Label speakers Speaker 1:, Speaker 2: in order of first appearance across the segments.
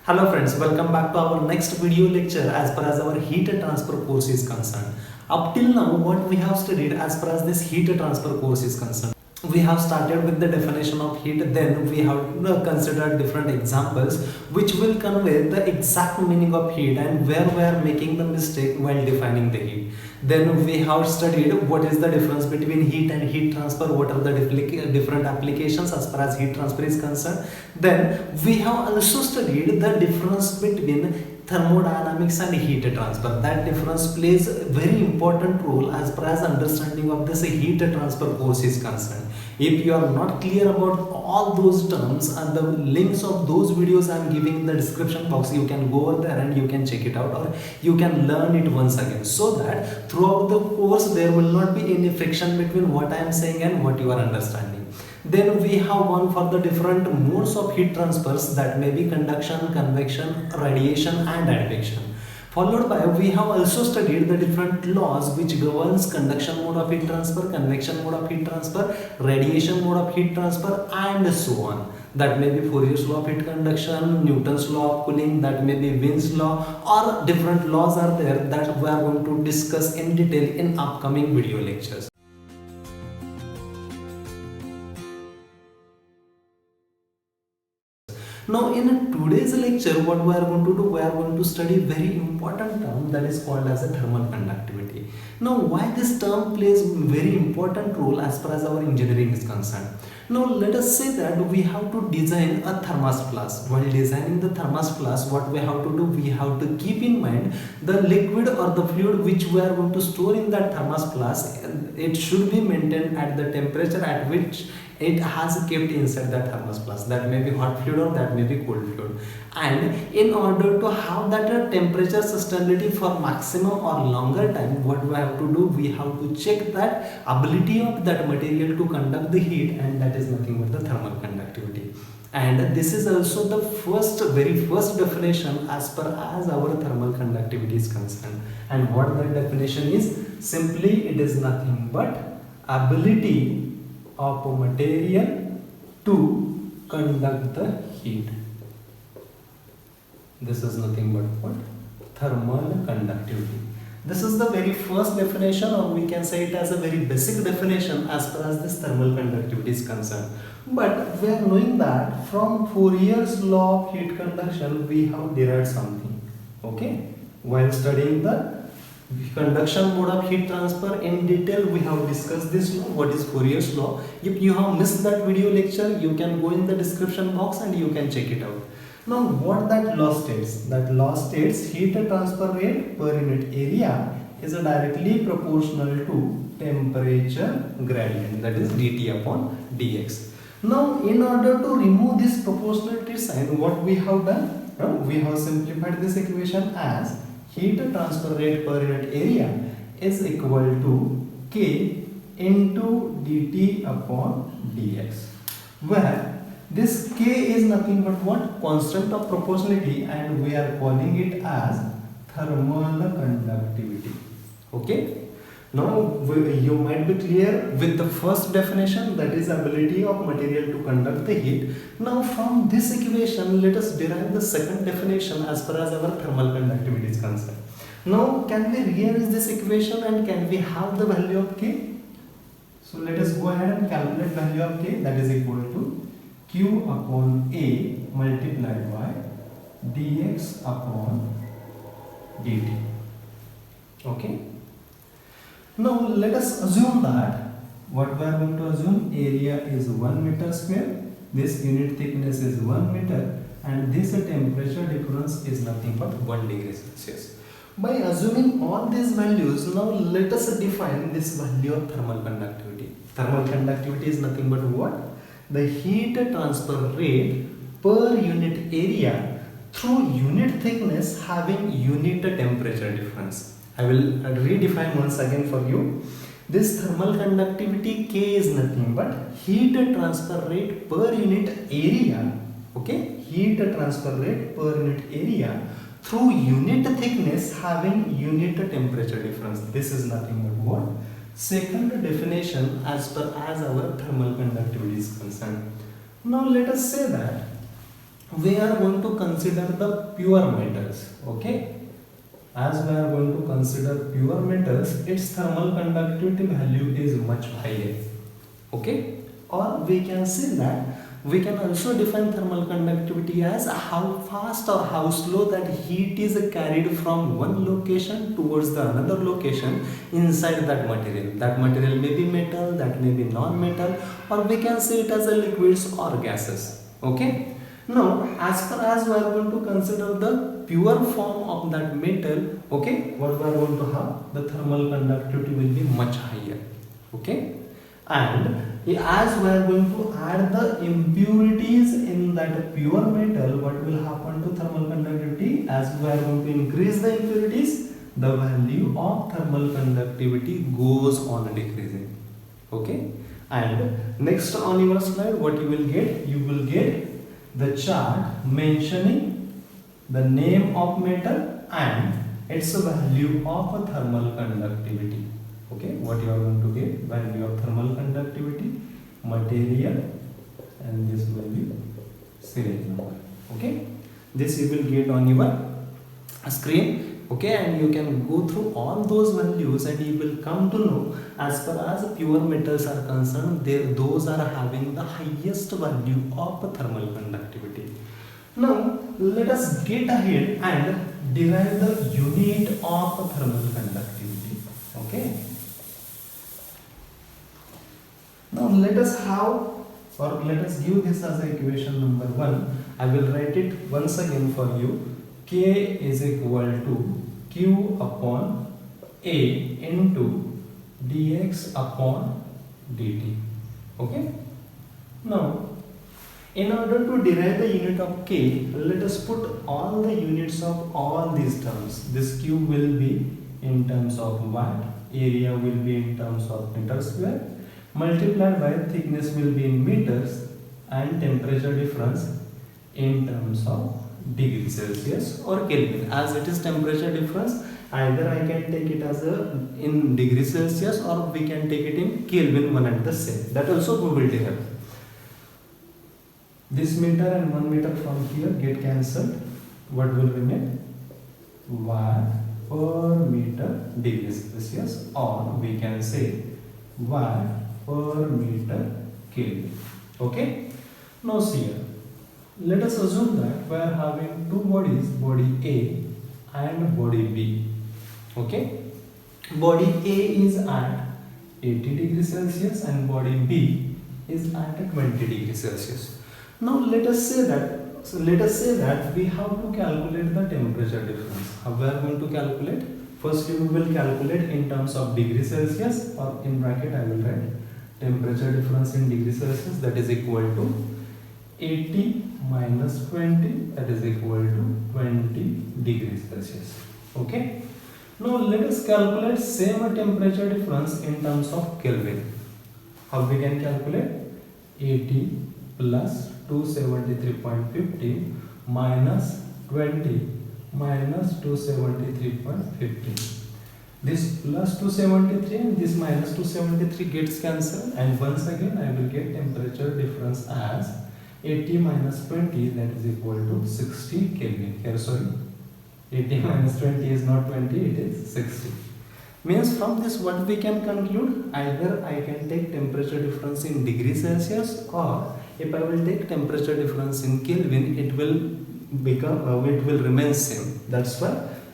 Speaker 1: Hello friends, welcome back to our next video lecture as far as our heat transfer course is concerned. Up till now, what we have studied as far as this heat transfer course is concerned. We have started with the definition of heat, then we have considered different examples which will convey the exact meaning of heat and where we are making the mistake while defining the heat. Then we have studied what is the difference between heat and heat transfer, what are the different applications as far as heat transfer is concerned. Then we have also studied the difference between thermodynamics and heat transfer. That difference plays a very important role as far as understanding of this heat transfer course is concerned. If you are not clear about all those terms, and the links of those videos I am giving in the description box, you can go over there and you can check it out, or you can learn it once again, so that throughout the course there will not be any friction between what I am saying and what you are understanding. Then we have gone for the different modes of heat transfers, that may be conduction, convection, radiation and advection. Followed by, we have also studied the different laws which governs conduction mode of heat transfer, convection mode of heat transfer, radiation mode of heat transfer and so on. That may be Fourier's law of heat conduction, Newton's law of cooling, that may be Wien's law, or different laws are there that we are going to discuss in detail in upcoming video lectures. Now in today's lecture, what we are going to do, we are going to study very important term that is called as a thermal conductivity. Now why this term plays very important role as far as our engineering is concerned. Now let us say that we have to design a thermos flask. While designing the thermos flask, what we have to do, we have to keep in mind the liquid or the fluid which we are going to store in that thermos flask. It should be maintained at the temperature at which it has kept inside that thermos flask. That may be hot fluid or that may be cold fluid. And in order to have that temperature sustainability for maximum or longer time, what we have to do, we have to check that ability of that material to conduct the heat, and that is nothing but the thermal conductivity. And this is also the very first definition as per as our thermal conductivity is concerned. And what that definition is, simply it is nothing but ability of a material to conduct the heat. This is nothing but what? Thermal conductivity. This is the very first definition, or we can say it as a very basic definition as far as this thermal conductivity is concerned. But we are knowing that from Fourier's law of heat conduction we have derived something. Okay? While studying the conduction mode of heat transfer in detail, we have discussed this law, what is Fourier's law. If you have missed that video lecture, you can go in the description box and you can check it out. Now what that law states? That law states heat transfer rate per unit area is directly proportional to temperature gradient, that is dt upon dx. Now in order to remove this proportionality sign, what we have done? We have simplified this equation as heat transfer rate per unit area is equal to K into dt upon dx, where this K is nothing but what? Constant of proportionality, and we are calling it as thermal conductivity. Okay? Now you might be clear with the first definition, that is ability of material to conduct the heat. Now from this equation, let us derive the second definition as far as our thermal conductivity is concerned. Now can we rearrange this equation and can we have the value of K? So let us go ahead and calculate value of K, that is equal to Q upon A multiplied by dx upon dt. Okay? Now let us assume that what we are going to assume, area is 1 meter square, this unit thickness is 1 meter, and this temperature difference is nothing but 1 degree Celsius. By assuming all these values, now let us define this value of thermal conductivity. Thermal conductivity is nothing but what? The heat transfer rate per unit area through unit thickness having unit temperature difference. I will redefine once again for you. This thermal conductivity K is nothing but heat transfer rate per unit area. Okay? Heat transfer rate per unit area through unit thickness having unit temperature difference. This is nothing but what? Second definition as per as our thermal conductivity is concerned. Now let us say that we are going to consider the pure metals. Okay, as we are going to consider pure metals, its thermal conductivity value is much higher. Okay, or we can say that we can also define thermal conductivity as how fast or how slow that heat is carried from one location towards the another location inside that material. That material may be metal, that may be non-metal, or we can say it as a liquids or gases. Okay, now as far as we are going to consider the pure form of that metal, okay, what we are going to have, the thermal conductivity will be much higher. Okay, and as we are going to add the impurities in that pure metal, what will happen to thermal conductivity? As we are going to increase the impurities, the value of thermal conductivity goes on decreasing. Okay, and next on your slide, what you will get? You will get the chart mentioning the name of metal and its value of a thermal conductivity. Okay, what you are going to get? Value of thermal conductivity, material, and this will be serial number. Okay, this you will get on your screen. Okay, and you can go through all those values and you will come to know, as far as pure metals are concerned, those are having the highest value of thermal conductivity. Now let us get ahead and derive the unit of thermal conductivity. Okay, now let us have, or let us give this as equation number 1. I will write it once again for you. K is equal to Q upon A into dx upon dt. Okay, now in order to derive the unit of K, let us put all the units of all these terms. This Q will be in terms of watt, area will be in terms of meter square, multiplied by thickness will be in meters, and temperature difference in terms of degree Celsius or Kelvin. As it is temperature difference, either I can take it as in degree Celsius or we can take it in Kelvin, one and the same. That also we will derive. This meter and 1 meter from here get cancelled. What will remain? Watt per meter degree Celsius, or we can say watt per meter Kelvin. Okay, now see here, let us assume that we are having two bodies, body A and body B. Okay, body A is at 80 degrees Celsius and body B is at 20 degrees Celsius. Now let us say that we have to calculate the temperature difference. How we are going to calculate? Firstly, we will calculate in terms of degree Celsius, or in bracket I will write temperature difference in degree Celsius, that is equal to 80 minus 20, that is equal to 20 degrees Celsius. Okay, now let us calculate same temperature difference in terms of Kelvin. How we can calculate? 80 plus 273.50 minus 20 minus 273.50. This plus 273 and this minus 273 gets cancelled, and once again I will get temperature difference as 80 minus 20, that is equal to 60 Kelvin. Here, sorry, 80 minus 20 is not 20, it is 60. Means from this what we can conclude? Either I can take temperature difference in degree Celsius, or if I will take temperature difference in Kelvin, it will become it will remain same. That's why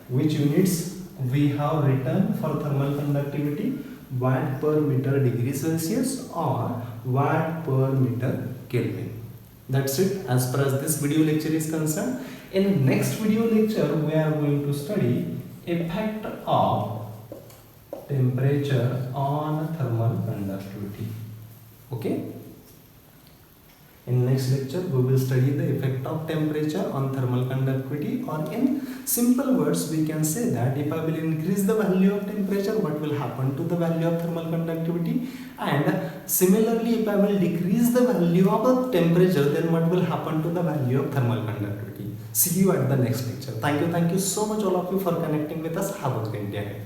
Speaker 1: which units we have written for thermal conductivity: watt per meter degree Celsius or watt per meter Kelvin. That's it as far as this video lecture is concerned. In next video lecture, we are going to study effect of temperature on thermal conductivity. Okay. In next lecture, we will study the effect of temperature on thermal conductivity, or in simple words, we can say that if I will increase the value of temperature, what will happen to the value of thermal conductivity, and similarly, if I will decrease the value of the temperature, then what will happen to the value of thermal conductivity. See you at the next lecture. Thank you so much all of you for connecting with us. Have a great day ahead.